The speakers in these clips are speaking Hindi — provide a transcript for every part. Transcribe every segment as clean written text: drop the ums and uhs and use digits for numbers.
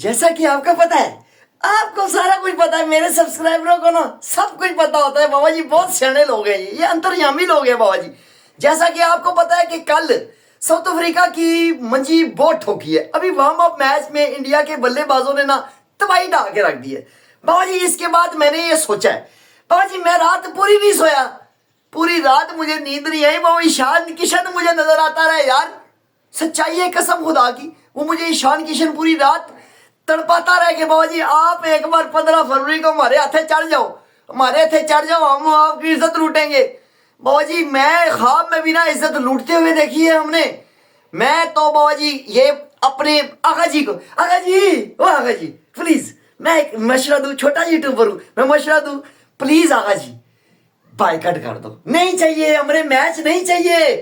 जैसा कि आपको पता है, आपको सारा कुछ पता है, मेरे सब्सक्राइबरों को ना सब कुछ पता होता है। बाबा जी बहुत सियाने लोग हैं, ये अंतर्यामी लोग हैं बाबा जी। जैसा कि आपको पता है कि कल साउथ अफ्रीका की मंजी बहुत ठोकी है। अभी वार्म अप मैच में इंडिया के बल्लेबाजों ने ना तबाही डाल के रख दी है बाबा जी। इसके बाद मैंने ये सोचा है बाबा जी, मैं रात पूरी नहीं सोया, पूरी रात मुझे नींद नहीं आई। वो ईशान किशन मुझे नजर आता रहा यार, सच्चाई है कसम खुदा की। वो मुझे ईशान किशन पूरी रात तड़पाता रहे कि बाबा जी आप एक बार 15 फरवरी को हमारे हाथे चढ़ जाओ, हमारे हाथे चढ़ जाओ, हम आपकी इज्जत लूटेंगे। बाबा जी मैं ख्वाब में भी ना इज्जत लूटते हुए देखी है हमने। मैं तो बाबा जी ये अपने आगा जी को, आगा जी ओ आगा जी प्लीज, मैं एक मशवरा दूं, छोटा यूट्यूबर हूं, मैं मशवरा दूं प्लीज आगा जी बाइकआउट कर दो। नहीं चाहिए हमारे मैच, नहीं चाहिए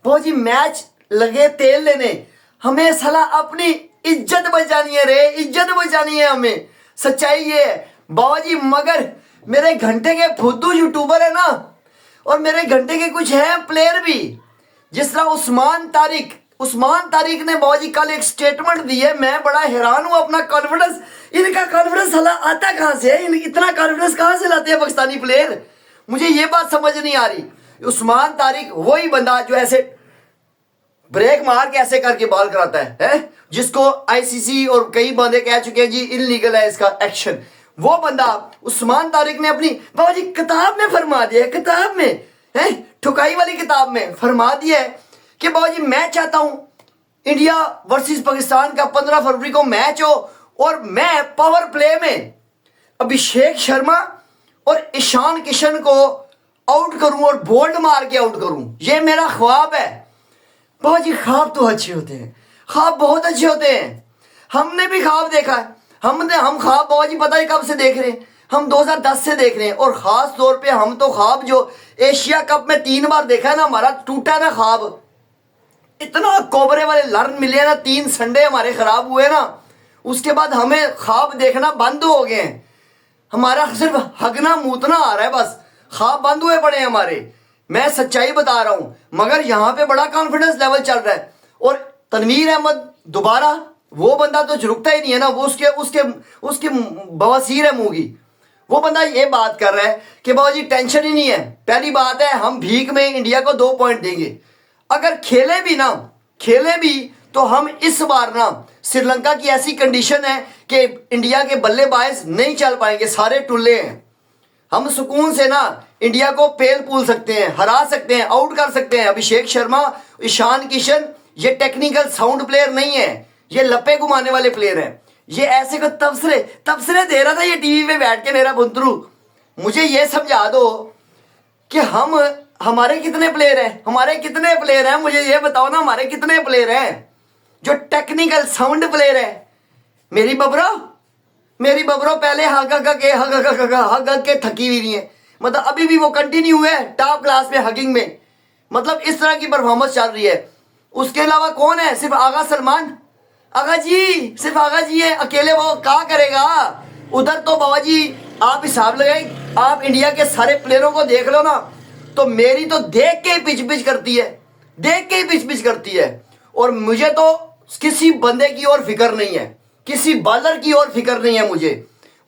बाबा जी। मैच लगे तेल लेने, हमें सला अपनी इज्जत बचानी है रे, इज्जत बचानी है हमें। सच्चाई ये है बाबा जी। मगर मेरे घंटे के फुद्दू यूट्यूबर है ना, और मेरे घंटे के कुछ हैं प्लेयर भी, जिस तरह उस्मान तारिक ने बाबा जी कल एक स्टेटमेंट दी है। मैं बड़ा हैरान हूं अपना कॉन्फिडेंस, इनका कॉन्फिडेंस सला आता कहां से है, इतना कॉन्फिडेंस कहां से लाते हैं पाकिस्तानी प्लेयर, मुझे ये बात समझ नहीं आ रही। उस्मान तारिक वही बंदा जो ऐसे ब्रेक मार के ऐसे करके बॉल कराता है? जिसको आईसीसी और कई बंदे कह चुके हैं जी इनलीगल है इसका एक्शन। वो बंदा उस्मान तारिक ने अपनी बाबा जी किताब में फरमा दिया है, किताब में है, ठुकाई वाली किताब में फरमा दिया है कि बाबा जी मैं चाहता हूं इंडिया वर्सेस पाकिस्तान का 15 फरवरी को मैच हो, और मैं पावर प्ले में अभिषेक शर्मा और ईशान किशन को आउट करूं और बोल्ड मार के आउट करूं। ये मेरा ख्वाब है बाबा जी। ख्वाब तो अच्छे होते हैं, ख्वाब बहुत अच्छे होते हैं। हमने भी ख्वाब देखा है, हम ख्वाब बाबा जी पता है कब से देख रहे हैं, हम 2010 से देख रहे हैं। और खास तौर पे हम तो ख्वाब जो एशिया कप में 3 बार देखा है ना, हमारा टूटा ना ख्वाब। इतना कोबरे वाले लर्न मिले ना, 3 संडे हमारे खराब हुए ना, उसके बाद हमें ख्वाब देखना बंद हो गए हैं। हमारा सिर्फ हगना मूतना आ रहा है, बस ख्वाब बंद हुए पड़े हैं हमारे। मैं सच्चाई बता रहा हूं, मगर यहां पे बड़ा कॉन्फिडेंस लेवल चल रहा है। और तनवीर अहमद दोबारा, वो बंदा तो रुकता ही नहीं है ना, वो उसके बवासीर है मुंह की। वो बंदा ये बात कर रहा है कि बाबा जी टेंशन ही नहीं है। पहली बात है हम भीख में इंडिया को 2 पॉइंट देंगे। अगर खेले भी तो हम इस बार ना, श्रीलंका की ऐसी कंडीशन है कि इंडिया के बल्लेबाज नहीं चल पाएंगे, सारे टुल्ले हैं। हम सुकून से ना इंडिया को पेल पूल सकते हैं, हरा सकते हैं, आउट कर सकते हैं। अभिषेक शर्मा, ईशान किशन ये टेक्निकल साउंड प्लेयर नहीं है, ये लपे घुमाने वाले प्लेयर हैं। ये ऐसे को तबसरे दे रहा था ये टीवी पे बैठ के मेरा बुंतरू। मुझे ये समझा दो कि हमारे कितने प्लेयर हैं, मुझे ये बताओ ना, हमारे कितने प्लेयर हैं जो टेक्निकल साउंड प्लेयर है। मेरी बबरो पहले हग के थकी हुई नहीं है, मतलब अभी भी वो कंटिन्यू है टॉप क्लास में हगिंग में, मतलब इस तरह की परफॉर्मेंस चल रही है। उसके अलावा कौन है? सिर्फ आगा सलमान, आगा जी, सिर्फ आगा जी है अकेले। वो क्या करेगा उधर? तो बाबा जी आप हिसाब लगाए, आप इंडिया के सारे प्लेयरों को देख लो ना, तो मेरी तो देख के ही पिच करती है। और मुझे तो किसी बंदे की और फिक्र नहीं है, किसी बॉलर की और फिक्र नहीं है।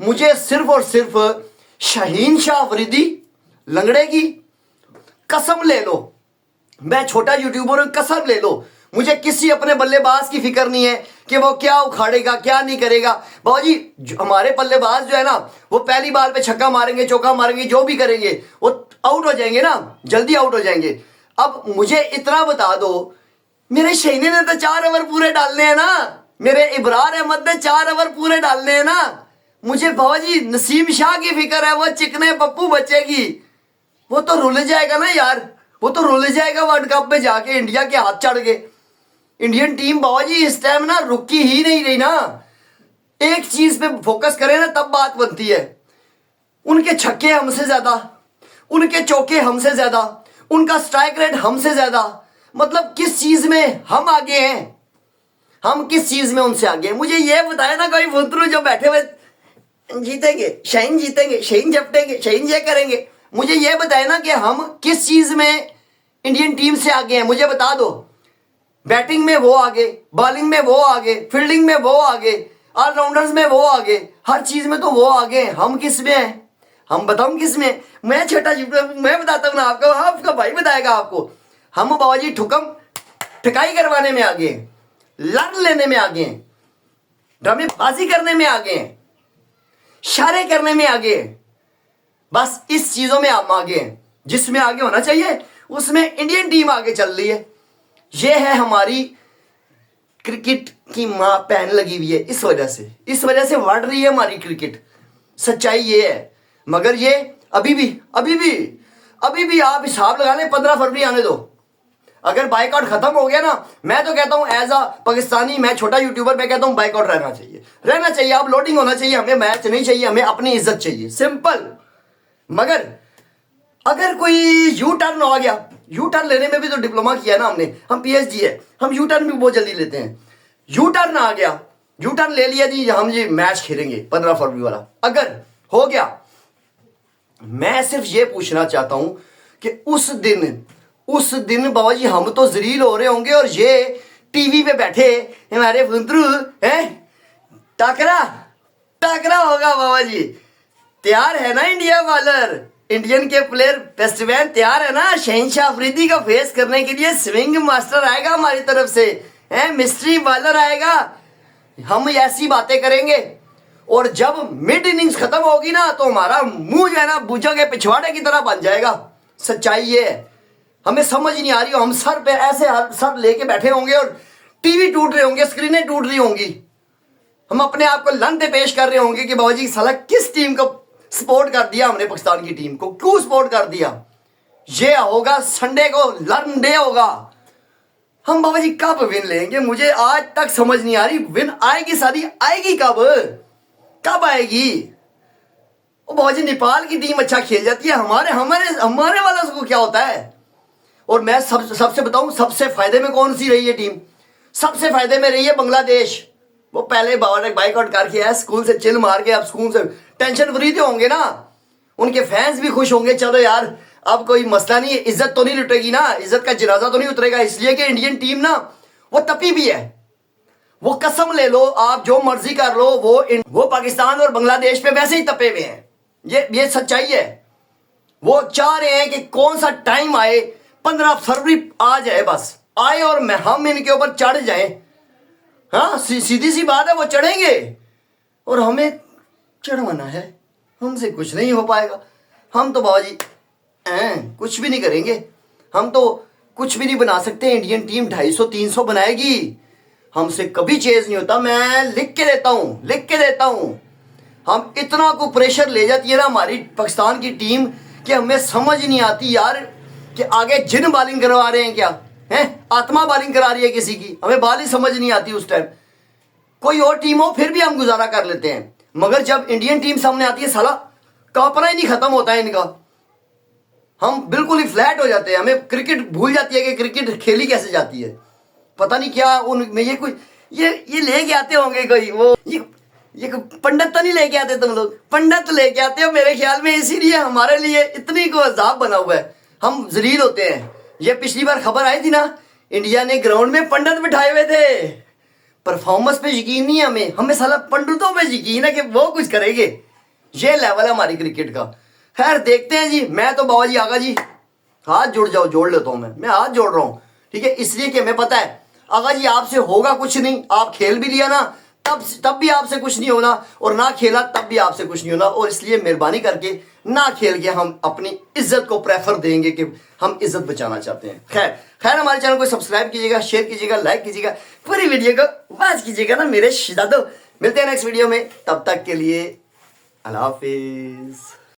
मुझे सिर्फ और सिर्फ शाहीन शाह अफरीदी लंगड़े की कसम ले लो, मैं छोटा यूट्यूबर हूं, कसम ले लो, मुझे किसी अपने बल्लेबाज की फिक्र नहीं है कि वो क्या उखाड़ेगा क्या नहीं करेगा। बाबा जी हमारे बल्लेबाज जो है ना, वो पहली बार पे छक्का मारेंगे, चौका मारेंगे, जो भी करेंगे वो आउट हो जाएंगे ना, जल्दी आउट हो जाएंगे। अब मुझे इतना बता दो, मेरे शहीने ने तो 4 ओवर पूरे डालने हैं ना, मेरे इब्रार अहमद ने 4 ओवर पूरे डालने हैं ना। मुझे बाबा जी नसीम शाह की फिक्र है, वो चिकने पप्पू बच्चे की। वो तो रुल जाएगा ना यार, वो तो रुल जाएगा वर्ल्ड कप में जाके इंडिया के हाथ चढ़ के। इंडियन टीम बाबा जी इस टाइम ना रुकी ही नहीं रही ना, एक चीज पे फोकस करें ना तब बात बनती है। उनके छक्के हमसे ज्यादा, उनके चौके हमसे ज्यादा, उनका स्ट्राइक रेट हमसे ज्यादा। मतलब किस चीज में हम आगे हैं, हम किस चीज में उनसे आगे हैं? मुझे ये बताया ना कोई बुंतरू जो बैठे हुए जीतेंगे, शाहीन झपटेंगे, शाहीन ये करेंगे। मुझे ये बताया ना कि हम किस चीज में इंडियन टीम से आगे हैं, मुझे बता दो। बैटिंग में वो आगे, बॉलिंग में वो आगे, फील्डिंग में वो आगे, ऑलराउंडर्स में वो आगे, हर चीज में तो वो आगे, हम किस में हैं? हम बताऊं किस में? मैं छोटा यूट्यूबर, मैं बताता हूँ ना आपको, आपका भाई बताएगा आपको। हम बाबा जी ठुकम ठिकाई करवाने में आगे, लड़ लेने में आगे, ड्रामेबाजी करने में आगे, इशारे करने में आगे, बस इस चीजों में हम आगे हैं। जिसमें आगे होना चाहिए उसमें इंडियन टीम आगे चल रही है। ये है हमारी क्रिकेट की मां पहन लगी हुई है, इस वजह से बढ़ रही है हमारी क्रिकेट। सच्चाई ये है। मगर ये अभी भी आप हिसाब लगा लें, 15 फरवरी आने दो। अगर बाइकआउट खत्म हो गया ना, मैं तो कहता हूं एज अ पाकिस्तानी, मैं छोटा यूट्यूबर, मैं कहता हूं बाइकआउट रहना चाहिए। अब लोडिंग होना चाहिए, हमें मैच नहीं चाहिए, हमें अपनी इज्जत चाहिए, सिंपल। मगर अगर कोई यू टर्न आ गया, यू टर्न लेने में भी तो डिप्लोमा किया है ना हमने, हम पीएचडी है, हम यू टर्न भी बहुत जल्दी लेते हैं। यू टर्न आ गया, यू टर्न ले लिया जी, हम ये मैच खेलेंगे 15 फरवरी वाला, अगर हो गया, मैं सिर्फ ये पूछना चाहता हूं कि उस दिन बाबा जी हम तो जलील हो रहे होंगे, और ये टीवी पे बैठे हमारे फुंदरू हैं, टाकरा होगा बाबा जी। तैयार है ना इंडिया बॉलर, इंडियन के प्लेयर बेस्टमैन तैयार है ना शहनशाह अफरीदी का फेस करने के लिए? स्विंग मास्टर आएगा हमारी तरफ से, हैं, मिस्ट्री बॉलर आएगा, हम ऐसी बातें करेंगे। और जब मिड इनिंग्स खत्म होगी ना, तो हमारा मुंह जो है ना बूझा के पिछवाड़े की तरह बन जाएगा। सच्चाई ये है। हमें समझ नहीं आ रही, हम सर पे ऐसे सर लेके बैठे होंगे और टीवी टूट रहे होंगे, स्क्रीनें टूट रही होंगी, हम अपने आप को लंदे पेश कर रहे होंगे कि बाबा जी साला किस टीम को सपोर्ट कर दिया हमने, पाकिस्तान की टीम को क्यों सपोर्ट कर दिया? ये होगा संडे को, लर्न डे होगा। हम बाबा जी कब विन लेंगे? मुझे आज तक समझ नहीं आ रही। विन आएगी, सारी आएगी कब आएगी? ओ बाबा जी नेपाल की टीम अच्छा खेल जाती है, हमारे वाला को क्या होता है? और मैं सबसे बताऊं, सबसे फायदे में कौन सी रही है टीम? सबसे फायदे में रही है बांग्लादेश। वो पहले बाइकआउट करके है, स्कूल से चिल मार के, अब स्कूल से टेंशन फ्री तो होंगे ना, उनके फैंस भी खुश होंगे, चलो यार अब कोई मसला नहीं है, इज्जत तो नहीं लुटेगी ना, इज्जत का जनाजा तो नहीं उतरेगा। इसलिए कि इंडियन टीम ना वो तपी भी है। वो कसम ले लो, आप जो मर्जी कर लो, वो पाकिस्तान और बांग्लादेश पे वैसे ही तपे हुए हैं। ये सच्चाई है। वो चाह रहे हैं कि कौन सा टाइम आए, 15 फरवरी आ जाए, बस आए और हम इनके ऊपर चढ़ जाए। हाँ, सीधी सी बात है, वो चढ़ेंगे और हमें चढ़वाना है। हमसे कुछ नहीं हो पाएगा। हम तो बाबा जी कुछ भी नहीं करेंगे, हम तो कुछ भी नहीं बना सकते। इंडियन टीम 250-300 बनाएगी, हमसे कभी चेज नहीं होता। मैं लिख के देता हूं। हम इतना को प्रेशर ले जाती है ना हमारी पाकिस्तान की टीम कि हमें समझ नहीं आती यार कि आगे जिन बॉलिंग करवा रहे हैं, क्या है, आत्मा बॉलिंग करा रही है किसी की, हमें बॉल ही समझ नहीं आती उस टाइम। कोई और टीम हो फिर भी हम गुजारा कर लेते हैं, मगर जब इंडियन टीम सामने आती है, साला कांपना ही नहीं खत्म होता है इनका। हम बिल्कुल ही फ्लैट हो जाते हैं, हमें क्रिकेट भूल जाती है कि क्रिकेट खेली कैसे जाती है। पता नहीं क्या उनमें ये कोई ये लेके आते होंगे, कोई वो ये पंडित तो नहीं लेके आते तुम लोग? पंडित लेके आते हो मेरे ख्याल में, इसीलिए हमारे लिए इतनी को अजाब बना हुआ है, हम जलील होते हैं। ये पिछली बार खबर आई थी ना, इंडिया ने ग्राउंड में पंडित बिठाए हुए थे। परफॉर्मेंस पे यकीन नहीं है हमें साला पंडितों पे यकीन है कि वो कुछ करेंगे। ये लेवल है हमारी क्रिकेट का। खैर देखते हैं जी। मैं तो बाबा जी आगा जी हाथ जोड़ लेता हूं। मैं हाथ जोड़ रहा हूं, ठीक है, इसलिए कि हमें पता है आगा जी आपसे होगा कुछ नहीं। आप खेल भी लिया ना, तब भी आपसे कुछ नहीं होना, और ना खेला तब भी आपसे कुछ नहीं होना। और इसलिए मेहरबानी करके ना खेल के हम अपनी इज्जत को प्रेफर देंगे कि हम इज्जत बचाना चाहते हैं। खैर हमारे चैनल को सब्सक्राइब कीजिएगा, शेयर कीजिएगा, लाइक कीजिएगा, पूरी वीडियो को वॉच कीजिएगा ना मेरे शिदादो। मिलते हैं नेक्स्ट वीडियो में, तब तक के लिए अल्लाह हाफिज।